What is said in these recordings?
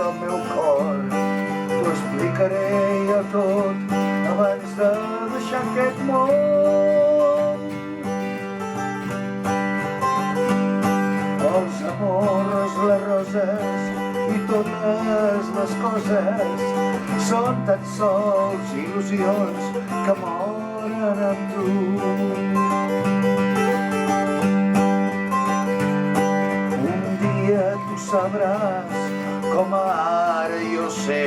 del meu cor. T'ho explicaré jo tot abans de deixar aquest món. Els amors, les roses i totes les coses són tan sols il·lusions que moren amb tu. Un dia tu sabràs com ara jo sé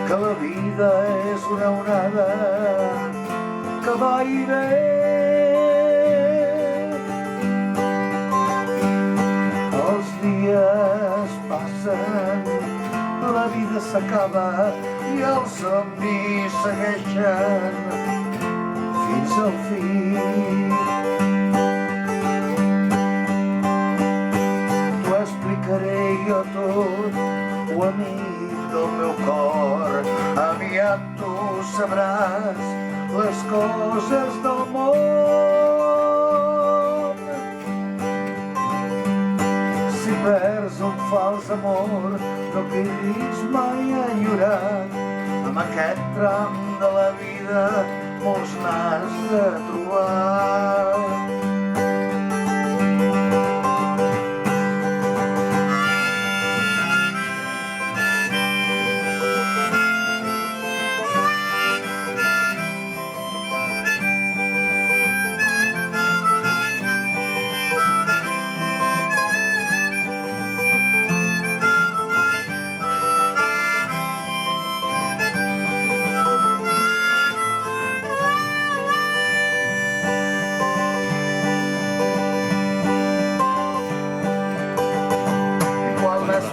que la vida és una onada que va i ve. Els dies passen, la vida s'acaba i els somnis segueixen fins al fi. T'ho explicaré jo tot, o amic del meu cor, aviat tu sabràs les coses del món. Si perds un fals amor, no quedis mai enyorat. Amb aquest tram de la vida molts n'has de trobar.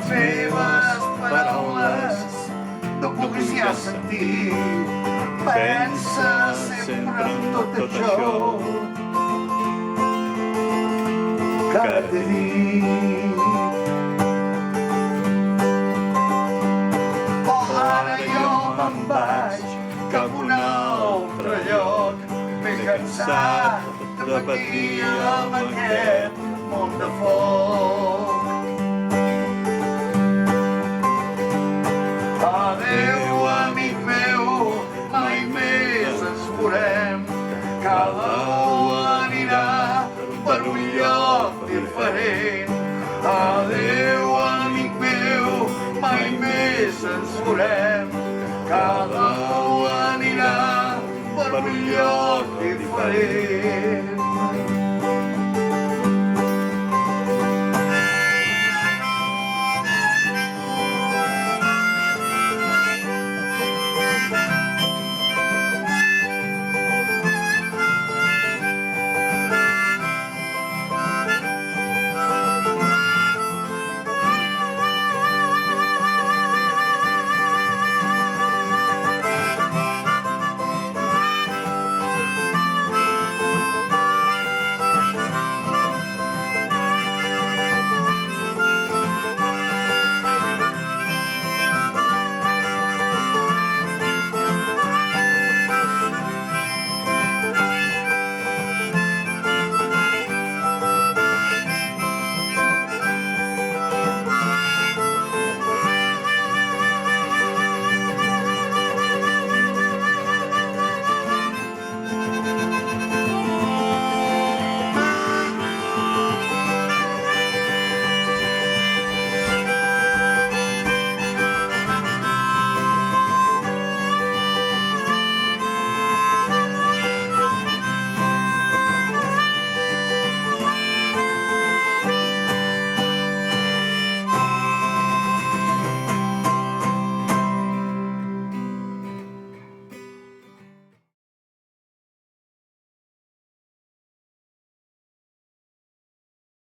Meves paraules no puguis ja sentir, pensa sempre en tot això que ara t'he dit. Oh, ara jo me'n vaig cap a un altre lloc, ben cansat de patir amb aquest món de foc. Adéu, amic meu, mai més ens veurem. Cada u anirà per un lloc diferent. Adéu, amic meu, mai més ens veurem. Cada u anirà per un lloc diferent.